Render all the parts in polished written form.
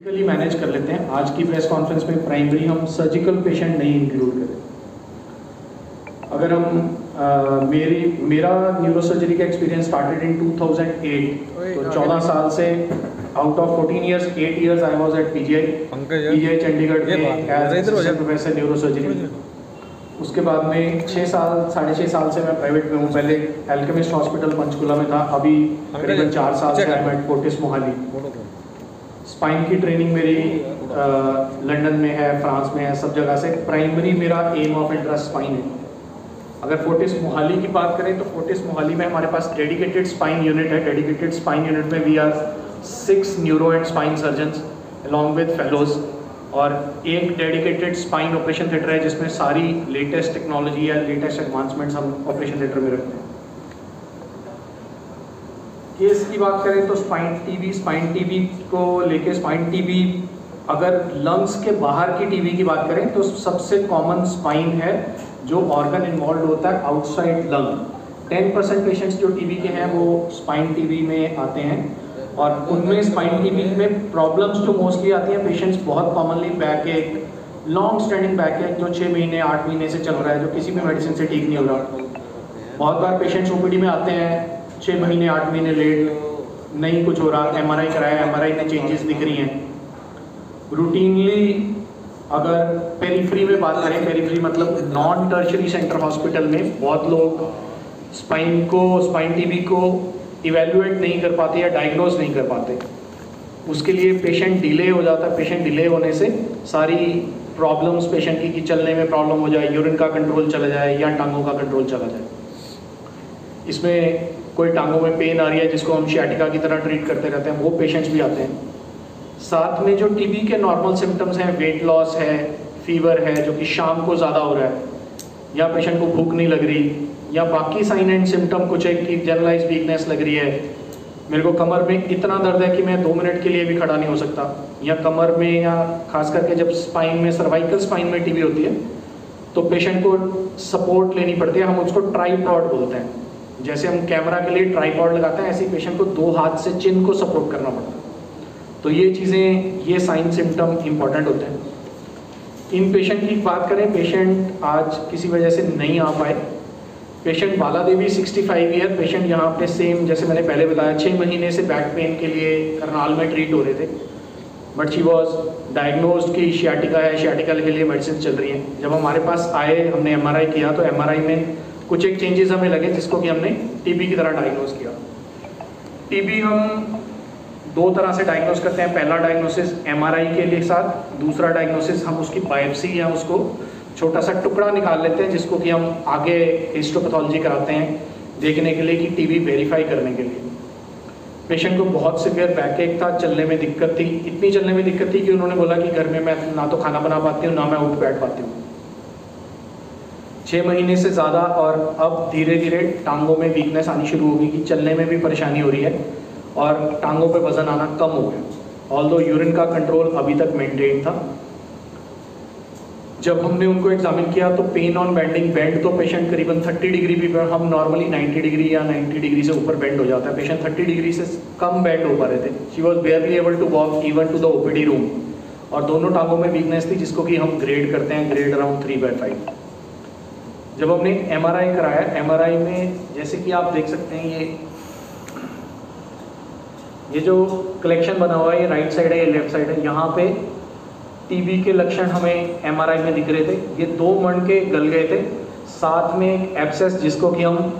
Manage कर लेते हैं। आज की प्रेस कॉन्फ्रेंस में प्राइमरी हम सर्जिकल पेशेंट नहीं इंक्लूड करें। अगर हम मेरा न्यूरोसर्जरी का एक्सपीरियंस स्टार्टेड इन 2008, तो 14 साल से out of 14 years 8 years I was at PGI Chandigarh में एज प्रोफेसर न्यूरोसर्जरी। उसके बाद में 6 साल 6.5 साल से मैं प्राइवेट में हूँ। पहले एल्केमिस्ट हॉस्पिटल पंचकुला में था, अभी करीबन 4 साल से मैं फोर्टिस मोहाली। स्पाइन की ट्रेनिंग मेरी लंदन में है, फ्रांस में है, सब जगह से। प्राइमरी मेरा एम ऑफ इंटरेस्ट स्पाइन है। अगर फोर्टिस मोहाली की बात करें तो फोर्टिस मोहाली में हमारे पास डेडिकेटेड स्पाइन यूनिट है। डेडिकेटेड स्पाइन यूनिट में we are 6 neuro and spine surgeons along with fellows, और एक डेडिकेटेड स्पाइन ऑपरेशन थिएटर है जिसमें सारी लेटेस्ट टेक्नोलॉजी या लेटेस्ट एडवांसमेंट्स हम ऑपरेशन थिएटर में रखते हैं। केस की बात करें तो स्पाइन टीबी को लेके स्पाइन टीबी, अगर लंग्स के बाहर की टीबी की बात करें तो सबसे कॉमन स्पाइन है जो ऑर्गन इन्वॉल्व होता है आउटसाइड लंग। 10% पेशेंट्स जो टीबी के हैं वो स्पाइन टीबी में आते हैं, और उनमें स्पाइन टीबी में प्रॉब्लम्स जो मोस्टली आती हैं पेशेंट्स बहुत कॉमनली बैक एक, लॉन्ग स्टैंडिंग बैक एक जो 6 महीने 8 महीने से चल रहा है, जो किसी भी मेडिसिन से ठीक नहीं हो रहा। बहुत बार पेशेंट्स ओपीडी में आते हैं 6 महीने 8 महीने लेट, नहीं कुछ हो रहा, एमआरआई कराया, एमआरआई में चेंजेस दिख रही हैं। रूटीनली अगर पेरिफ्री में बात करें, पेरिफ्री मतलब नॉन टर्शरी सेंटर हॉस्पिटल में बहुत लोग स्पाइन टीबी को इवेल्युएट नहीं कर पाते या डायग्नोज नहीं कर पाते। उसके लिए पेशेंट डिले हो जाता है। पेशेंट डिले होने से सारी प्रॉब्लम्स पेशेंट की चलने में प्रॉब्लम हो जाए, यूरिन का कंट्रोल चला जाए या टांगों का कंट्रोल चला जाए। इसमें कोई टांगों में पेन आ रही है जिसको हम शियाटिका की तरह ट्रीट करते रहते हैं, वो पेशेंट्स भी आते हैं। साथ में जो टीबी के नॉर्मल सिम्टम्स हैं, वेट लॉस है, फीवर है जो कि शाम को ज़्यादा हो रहा है, या पेशेंट को भूख नहीं लग रही, या बाकी साइन एंड सिम्टम कुछ है कि जनरलाइज वीकनेस लग रही है, मेरे को कमर में इतना दर्द है कि मैं 2 मिनट के लिए भी खड़ा नहीं हो सकता, या कमर में, या खास करके जब स्पाइन में, सर्वाइकल स्पाइन में टीबी होती है तो पेशेंट को सपोर्ट लेनी पड़ती है। हम उसको ट्राइपॉड बोलते हैं। जैसे हम कैमरा के लिए ट्राइपॉड लगाते हैं, ऐसे ही पेशेंट को 2 हाथ से चिन को सपोर्ट करना पड़ता है। तो ये चीज़ें, ये साइन सिम्टम इंपॉर्टेंट होते हैं। इन पेशेंट की बात करें, पेशेंट आज किसी वजह से नहीं आ पाए। पेशेंट बाला देवी 65 ईयर पेशेंट, यहाँ पे सेम जैसे मैंने पहले बताया 6 महीने से बैक पेन के लिए करनाल में ट्रीट हो रहे थे, बट शी वॉज डायग्नोज्ड कि शियाटिका है, शियाटिका के लिए मेडिसिन चल रही हैं। जब हमारे पास आए, हमने एमआरआई किया तो एमआरआई में कुछ एक चेंजेस हमें लगे जिसको कि हमने टीबी की तरह डायग्नोज किया। टीबी हम 2 तरह से डायग्नोज करते हैं। पहला डायग्नोसिस एमआरआई के लिए साथ, दूसरा डायग्नोसिस हम उसकी बायोप्सी या उसको छोटा सा टुकड़ा निकाल लेते हैं जिसको कि हम आगे हिस्टोपैथोलॉजी कराते हैं देखने के लिए कि टीबी वेरीफाई करने के लिए। पेशेंट को बहुत सीवियर बैक एक था, चलने में दिक्कत थी, इतनी चलने में दिक्कत थी कि उन्होंने बोला कि घर में मैं ना तो खाना बना पाती हूँ ना मैं उठ बैठ पाती हूँ। 6 महीने से ज़्यादा, और अब धीरे धीरे टांगों में वीकनेस आनी शुरू होगी कि चलने में भी परेशानी हो रही है और टांगों पे वजन आना कम हो गया। ऑल्दो यूरिन का कंट्रोल अभी तक मेंटेन था। जब हमने उनको एग्जामिन किया तो पेन ऑन बेंडिंग, बेंड तो पेशेंट करीबन 30 डिग्री भी, हम नॉर्मली 90 डिग्री या 90 डिग्री से ऊपर बेंड हो जाता है, पेशेंट 30 डिग्री से कम बेंड हो पा रहे थे। She was barely able to walk even to the OPD room, और दोनों टांगों में वीकनेस थी जिसको कि हम ग्रेड करते हैं, ग्रेड अराउंड 3/5। जब हमने एमआरआई कराया, एमआरआई में जैसे कि आप देख सकते हैं ये जो कलेक्शन बना हुआ है, ये राइट साइड है, ये लेफ्ट साइड है। यहाँ पे टीबी के लक्षण हमें एमआरआई में दिख रहे थे। ये 2 मणके गल गए थे, साथ में एक एब्सेस जिसको कि हम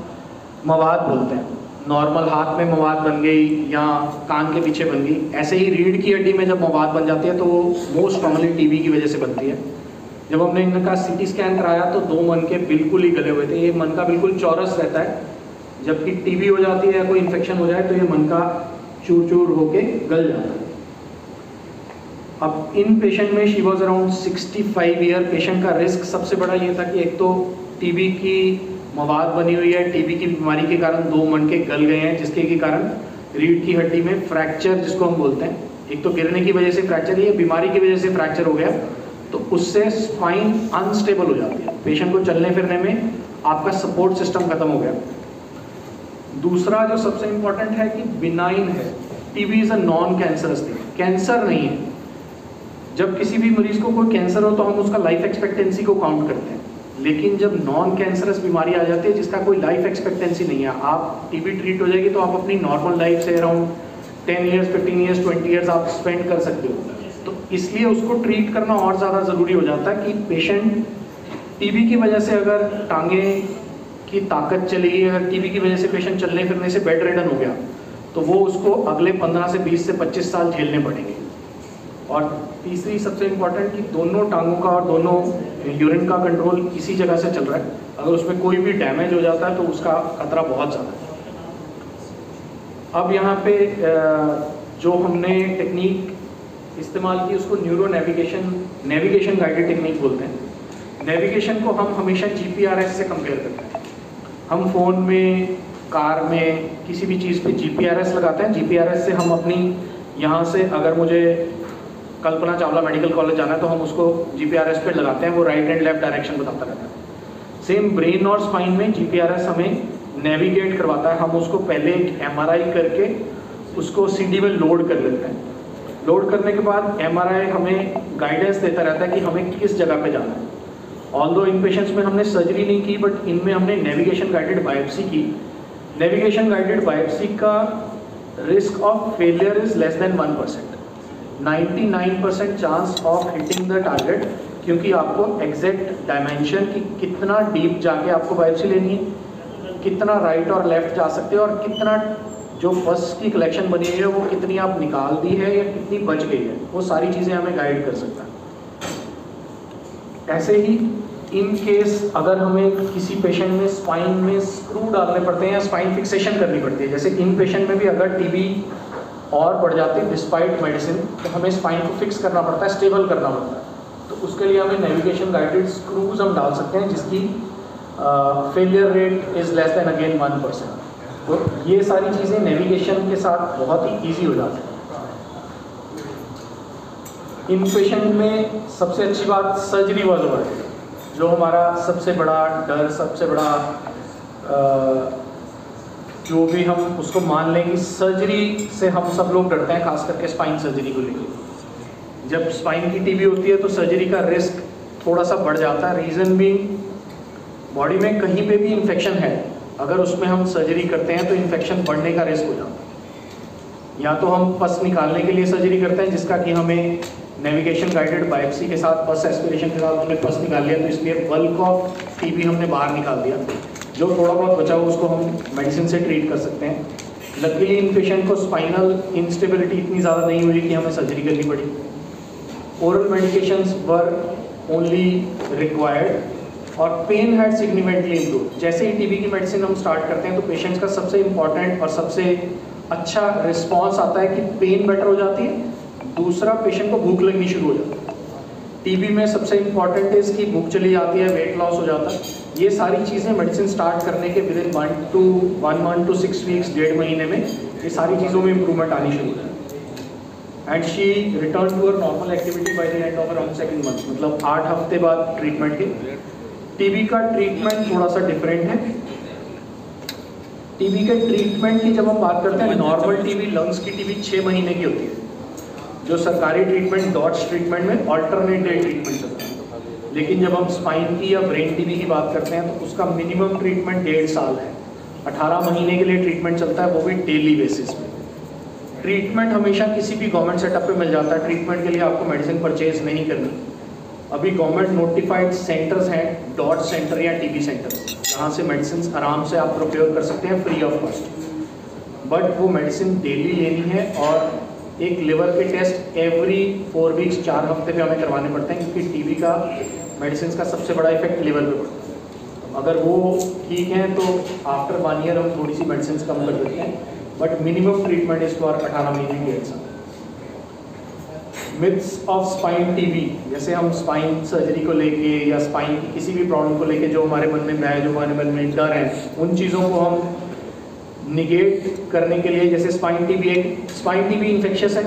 मवाद बोलते हैं। नॉर्मल हाथ में मवाद बन गई या कान के पीछे बन गई, ऐसे ही रीढ़ की हड्डी में जब मवाद बन जाती है तो वो मोस्ट कॉमनली टीबी की वजह से बनती है। जब हमने इनका सीटी स्कैन कराया तो 2 मनके बिल्कुल ही गले हुए थे। ये मनका बिल्कुल चौरस रहता है, जबकि टीबी हो जाती है या कोई इन्फेक्शन हो जाए तो ये मनका चूर चूर होके गल जाता है। अब इन पेशेंट में she was around 65 year. Patient का रिस्क सबसे बड़ा ये था कि एक तो टीबी की मवाद बनी हुई है, टीबी की बीमारी के कारण 2 मनके गल गए हैं जिसके के कारण रीढ़ की हड्डी में फ्रैक्चर जिसको हम बोलते हैं, एक तो गिरने की वजह से फ्रैक्चर, ये बीमारी की वजह से फ्रैक्चर हो गया, तो उससे स्पाइन अनस्टेबल हो जाती है। पेशेंट को चलने फिरने में आपका सपोर्ट सिस्टम खत्म हो गया। दूसरा जो सबसे इंपॉर्टेंट है कि बिनाइन है, TB is a non cancerous thing, cancer नहीं है। जब किसी भी मरीज को कोई कैंसर हो तो हम उसका लाइफ एक्सपेक्टेंसी को काउंट करते हैं, लेकिन जब नॉन कैंसरस बीमारी आ जाती है जिसका कोई लाइफ एक्सपेक्टेंसी नहीं है, आप टीबी ट्रीट हो जाएगी तो आप अपनी नॉर्मल लाइफ से अराउंड 10 ईयर्स 15 ईयर्स 20 ईयर्स आप स्पेंड कर सकते हो। तो इसलिए उसको ट्रीट करना और ज़्यादा ज़रूरी हो जाता है कि पेशेंट टीबी की वजह से अगर टांगे की ताकत चली गई, अगर टीबी की वजह से पेशेंट चलने फिरने से बेड रिडन हो गया तो वो उसको अगले 15 से 20 से 25 साल झेलने पड़ेंगे। और तीसरी सबसे इम्पोर्टेंट कि दोनों टांगों का और दोनों यूरिन का कंट्रोल इसी जगह से चल रहा है, अगर उसमें कोई भी डैमेज हो जाता है तो उसका खतरा बहुत ज़्यादा है। अब यहाँ पे जो हमने टेक्निक इस्तेमाल की उसको न्यूरो नेविगेशन गाइडेड टेक्निक बोलते हैं। नेविगेशन को हम हमेशा GPRS से कंपेयर करते हैं। हम फ़ोन में, कार में, किसी भी चीज़ पे GPRS लगाते हैं। GPRS से हम अपनी यहाँ से अगर मुझे कल्पना चावला मेडिकल कॉलेज जाना है तो हम उसको GPRS पे लगाते हैं, वो राइट एंड लेफ्ट डायरेक्शन बताता रहता है। सेम ब्रेन और स्पाइन में GPRS हमें नेविगेट करवाता है। हम उसको पहले एक MRI करके उसको CD में लोड कर लेते हैं। लोड करने के बाद MRI हमें गाइडेंस देता रहता है कि हमें किस जगह पे जाना है। ऑल्दो इन पेशेंट्स में हमने सर्जरी नहीं की, बट इनमें हमने नेविगेशन गाइडेड बायोप्सी की। नेविगेशन गाइडेड बायोप्सी का risk of failure is less than 1%। 99% chance of hitting the target, क्योंकि आपको एग्जैक्ट डायमेंशन कि कितना डीप जाके आपको बायोप्सी लेनी है, कितना राइट और लेफ्ट जा सकते हो, और कितना जो पस की कलेक्शन बनी हुई है वो कितनी आप निकाल दी है या कितनी बच गई है, वो सारी चीज़ें हमें गाइड कर सकता है। ऐसे ही इन केस अगर हमें किसी पेशेंट में स्पाइन में स्क्रू डालने पड़ते हैं या स्पाइन फिक्सेशन करनी पड़ती है, जैसे इन पेशेंट में भी अगर टीबी और बढ़ जाती है डिस्पाइट मेडिसिन तो हमें स्पाइन को फिक्स करना पड़ता है, स्टेबल करना पड़ता है। तो उसके लिए हमें नेविगेशन गाइडेड स्क्रूज हम डाल सकते हैं जिसकी failure rate is less than again 1%। तो ये सारी चीज़ें नेविगेशन के साथ बहुत ही ईजी हो जाती है। इन पेशेंट में सबसे अच्छी बात सर्जरी वाज ओवर, जो हमारा सबसे बड़ा डर, सबसे बड़ा जो भी हम उसको मान लें कि सर्जरी से हम सब लोग डरते हैं, खास करके स्पाइन सर्जरी को लेकर। जब स्पाइन की टीबी होती है तो सर्जरी का रिस्क थोड़ा सा बढ़ जाता है। रीज़न भी बॉडी में कहीं पे भी इन्फेक्शन है, अगर उसमें हम सर्जरी करते हैं तो इन्फेक्शन बढ़ने का रिस्क हो जाता है। या तो हम पस निकालने के लिए सर्जरी करते हैं जिसका कि हमें नेविगेशन गाइडेड बायोप्सी के साथ पस एस्पिरेशन के साथ हमने पस निकाल लिया, तो इसलिए बल्क ऑफ टीबी हमने बाहर निकाल दिया। जो थोड़ा बहुत बचा हुआ उसको हम मेडिसिन से ट्रीट कर सकते हैं। लकीली इन पेशेंट को स्पाइनल इंस्टेबिलिटी इतनी ज़्यादा नहीं हुई कि हमें सर्जरी करनी पड़ी। Oral medications were only required और पेन हैड सिग्निफिकेंटली इम्प्रूव। जैसे ही टीबी की मेडिसिन हम स्टार्ट करते हैं तो पेशेंट्स का सबसे इम्पॉर्टेंट और सबसे अच्छा रिस्पॉन्स आता है कि पेन बेटर हो जाती है, दूसरा पेशेंट को भूख लगनी शुरू हो जाती है। टीबी में सबसे इम्पॉर्टेंट है इसकी भूख चली जाती है, वेट लॉस हो जाता है। ये सारी चीज़ें मेडिसिन स्टार्ट करने के with in 1 month to 6 weeks, 1.5 महीने में ये सारी चीज़ों में इम्प्रूवमेंट आनी शुरू हो जाती है। And she return to her normal activity by the end of around 2nd month, मतलब 8 हफ्ते बाद ट्रीटमेंट के। टीबी का ट्रीटमेंट थोड़ा सा डिफरेंट है। टीबी के ट्रीटमेंट की जब हम बात करते हैं, नॉर्मल टीबी लंग्स की टीबी 6 महीने की होती है। जो सरकारी ट्रीटमेंट डॉट्स ट्रीटमेंट में ऑल्टरनेट डे ट्रीटमेंट चलता है, लेकिन जब हम स्पाइन की या ब्रेन टीबी की बात करते हैं तो उसका मिनिमम ट्रीटमेंट 1.5 साल है। 18 महीने के लिए ट्रीटमेंट चलता है, वो भी डेली बेसिस पे। ट्रीटमेंट हमेशा किसी भी गवर्नमेंट सेटअप पे मिल जाता है, ट्रीटमेंट के लिए आपको मेडिसिन परचेज नहीं करनी। अभी गवर्नमेंट नोटिफाइड सेंटर्स हैं, डॉट सेंटर या टीबी सेंटर, जहाँ से मेडिसिन आराम से आप प्रोक्योर कर सकते हैं फ्री ऑफ कॉस्ट। बट वो मेडिसिन डेली लेनी है और एक लिवर के टेस्ट एवरी 4 weeks 4 हफ्ते पे हमें करवाने पड़ते हैं, क्योंकि टीबी का मेडिसिन का सबसे बड़ा इफेक्ट लिवर पे पड़ता है। अगर वो ठीक है तो आफ्टर 1 year हम थोड़ी सी मेडिसिन कम कर देते हैं, बट मिनिमम ट्रीटमेंट इस फॉर 18 महीने 1.5 साल। मिथ्स ऑफ स्पाइन टीबी, जैसे हम स्पाइन सर्जरी को लेके या स्पाइन की किसी भी प्रॉब्लम को लेके जो हमारे मन में है, जो हमारे मन में डर है, उन चीज़ों को हम निगेट करने के लिए, जैसे स्पाइन टीबी इन्फेक्शियस है।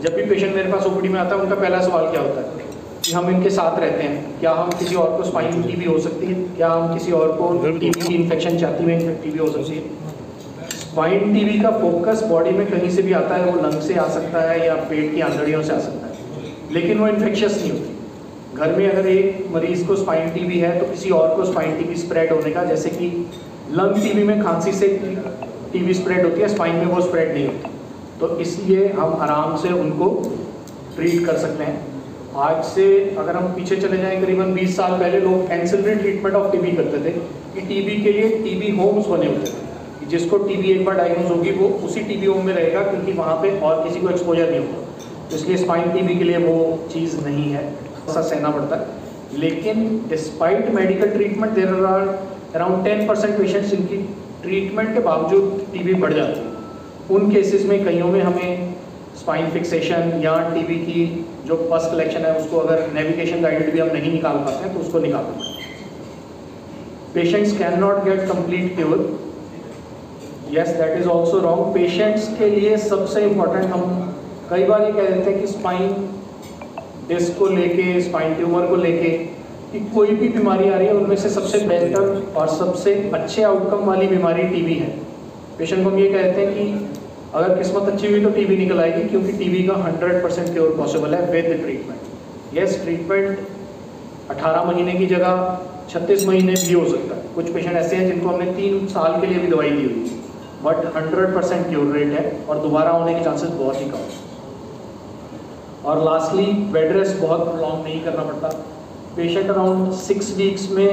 जब भी पेशेंट मेरे पास ओपीडी में आता है उनका पहला सवाल क्या होता है कि हम इनके साथ रहते हैं, क्या हम किसी और को स्पाइन टीबी हो सकती है, क्या हम किसी और को टीबी की इन्फेक्शन छाती में टीबी हो सकती है। स्पाइन टीबी का फोकस बॉडी में कहीं से भी आता है, वो लंग से आ सकता है या पेट की आंतड़ियों से आ सकता है। लेकिन वो इन्फेक्शियस नहीं होती। घर में अगर एक मरीज़ को स्पाइन टीबी है तो किसी और को स्पाइन टीबी स्प्रेड होने का, जैसे कि लंग टीबी में खांसी से टीबी स्प्रेड होती है, स्पाइन में वो स्प्रेड नहीं होती। तो इसलिए हम आराम से उनको ट्रीट कर सकते हैं। आज से अगर हम पीछे चले जाएं करीबन 20 साल पहले लोग एंसिलरी ट्रीटमेंट ऑफ टीबी करते थे कि टीबी के लिए टीबी होम्स बने होते थे, जिसको टीबी एक बार डायग्नोज होगी वो उसी टीबी होम में रहेगा क्योंकि वहाँ पे और किसी को एक्सपोजर नहीं होगा। तो इसलिए स्पाइन टीबी के लिए वो चीज़ नहीं है, ऐसा सहना पड़ता है। लेकिन despite medical treatment there are around 10% patients जिनकी ट्रीटमेंट के बावजूद टीबी बढ़ जाती है। उन केसेस में कईयों में हमें स्पाइन फिक्सेशन या टीबी की जो पस कलेक्शन है उसको अगर नेविगेशन गाइडेड भी हम नहीं निकाल पाते हैं तो उसको निकालना है। Patients can not get complete cure, yes that is also wrong. Patients के लिए सबसे इम्पोर्टेंट, हम कई बार ये कह देते हैं कि स्पाइन डिस्क को लेके, स्पाइन ट्यूमर को लेके कि कोई भी बीमारी आ रही है उनमें से सबसे बेहतर और सबसे अच्छे आउटकम वाली बीमारी टीबी है। पेशेंट को हम ये कहते हैं कि अगर किस्मत अच्छी हुई तो टीबी निकल आएगी, क्योंकि टीबी का 100% क्योर पॉसिबल है विद ट्रीटमेंट। यस, ट्रीटमेंट 18 महीने की जगह 36 महीने भी हो सकता है। कुछ पेशेंट ऐसे हैं जिनको हमने 3 साल के लिए भी दवाई दी हुई, बट 100% क्योर रेट है और दोबारा होने के चांसेस बहुत ही कम है। और लास्टली, बेड रेस्ट बहुत प्रोलॉन्ग नहीं करना पड़ता। पेशेंट अराउंड 6 वीक्स में,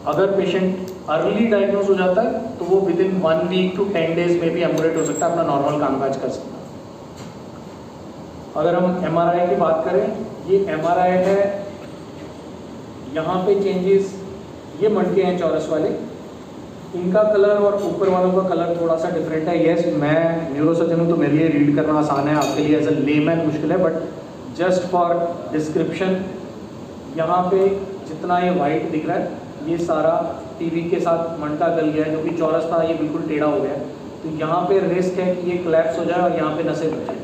अगर पेशेंट अर्ली डायग्नोज हो जाता है तो वो within 1 week to 10 days में भी एम्बुलेट हो सकता है, अपना नॉर्मल कामकाज कर सकता है। अगर हम MRI की बात करें, ये MRI है, यहाँ पे चेंजेस, ये मटके हैं चौरस वाले, इनका कलर और ऊपर वालों का कलर थोड़ा सा डिफरेंट है। यस, मैं न्यूरोसर्जन हूँ तो मेरे लिए रीड करना आसान है, आपके लिए एज अ लेमैन मुश्किल है, बट जस्ट फॉर डिस्क्रिप्शन, यहाँ पे जितना ये वाइट दिख रहा है ये सारा टीबी के साथ मंटा गल गया है, जो कि चौरस था ये बिल्कुल टेढ़ा हो गया है। तो यहाँ पे रिस्क है कि ये कोलैप्स हो जाए और यहाँ पे नसें बच जाए।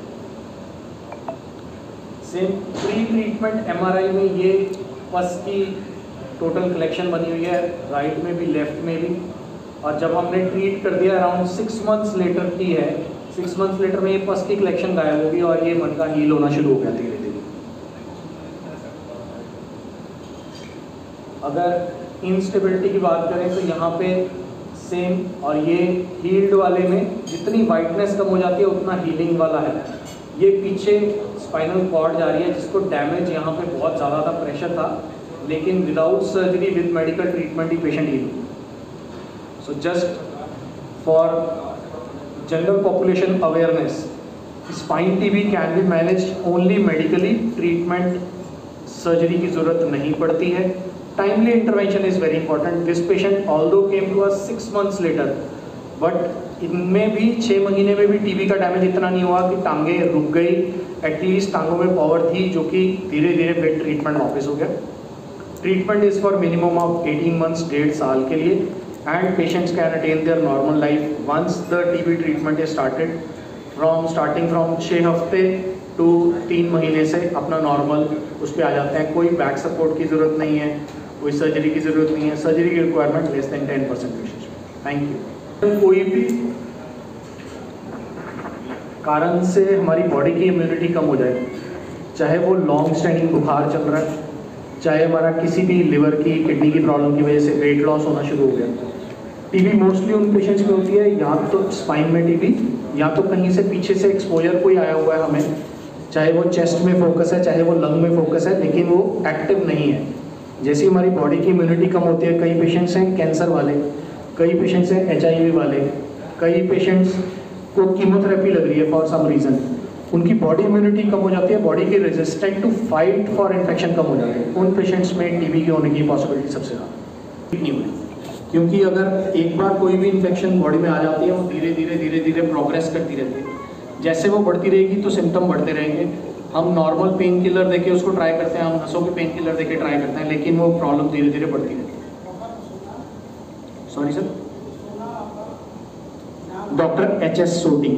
सेम प्री ट्रीटमेंट MRI में ये पस की टोटल कलेक्शन बनी हुई है, राइट में भी लेफ्ट में भी। और जब हमने ट्रीट कर दिया अराउंड 6 मंथ्स लेटर की है, 6 मंथ्स लेटर में ये पस की कलेक्शन गायब होगी और ये मटका हील होना शुरू हो गया धीरे धीरे। अगर इंस्टेबिलिटी की बात करें तो यहाँ पे सेम, और ये हील्ड वाले में जितनी वाइटनेस कम हो जाती है उतना हीलिंग वाला है। ये पीछे स्पाइनल कॉर्ड जा रही है जिसको डैमेज यहाँ पे बहुत ज़्यादा था, प्रेशर था, लेकिन without surgery with medical treatment ही patient heal. So just for general population awareness, spine TB can be managed only medically, treatment surgery की ज़रूरत नहीं पड़ती है। Timely intervention is very important. This patient although came to us 6 months later, but इनमें भी 6 महीने में भी टीबी का डैमेज इतना नहीं हुआ कि टांगे रुक गई। एटलीस्ट टांगों में पावर थी, जो कि धीरे धीरे बेड ट्रीटमेंट वापस हो गया। Treatment is for minimum of 18 months, 1.5 साल के लिए, and patients can attain their normal life once the TB treatment is started. Starting from 6 हफ्ते टू 3 महीने से अपना नॉर्मल उस पर आ जाते हैं। कोई बैक सपोर्ट की ज़रूरत नहीं है, कोई सर्जरी की ज़रूरत नहीं है। सर्जरी की requirement less than 10% patients. Thank you. कोई भी कारण से हमारी बॉडी की इम्यूनिटी कम हो जाए, चाहे वो लॉन्ग स्टैंडिंग बुखार चल रहा है, चाहे हमारा किसी भी लिवर की, किडनी की प्रॉब्लम की वजह से वेट लॉस होना शुरू हो गया। टीबी मोस्टली उन पेशेंट्स में होती है या तो स्पाइन में टीबी, या तो कहीं से पीछे से एक्सपोजर कोई आया हुआ है हमें, चाहे वो चेस्ट में फोकस है, चाहे वो लंग में फोकस है, लेकिन वो एक्टिव नहीं है। जैसी हमारी बॉडी की इम्यूनिटी कम होती है, कई पेशेंट्स हैं कैंसर वाले, कई पेशेंट्स हैं HIV वाले, कई पेशेंट्स को कीमोथेरेपी लग रही है फॉर सम रीज़न, उनकी बॉडी इम्यूनिटी कम हो जाती है, बॉडी की resistant to fight for infection कम हो जाती है। उन पेशेंट्स में टीबी के होने की पॉसिबिलिटी सबसे ज़्यादा नहीं हुई, क्योंकि अगर एक बार कोई भी इन्फेक्शन बॉडी में आ जाती है वो धीरे धीरे प्रोग्रेस करती रहती है। जैसे वो बढ़ती रहेगी तो सिम्टम बढ़ते रहेंगे। हम नॉर्मल पेन किलर देके उसको ट्राई करते हैं, हम नसों के पेन किलर देके ट्राई करते हैं, लेकिन वो प्रॉब्लम धीरे धीरे बढ़ती रहती है। सॉरी सर, डॉक्टर HS सोटी।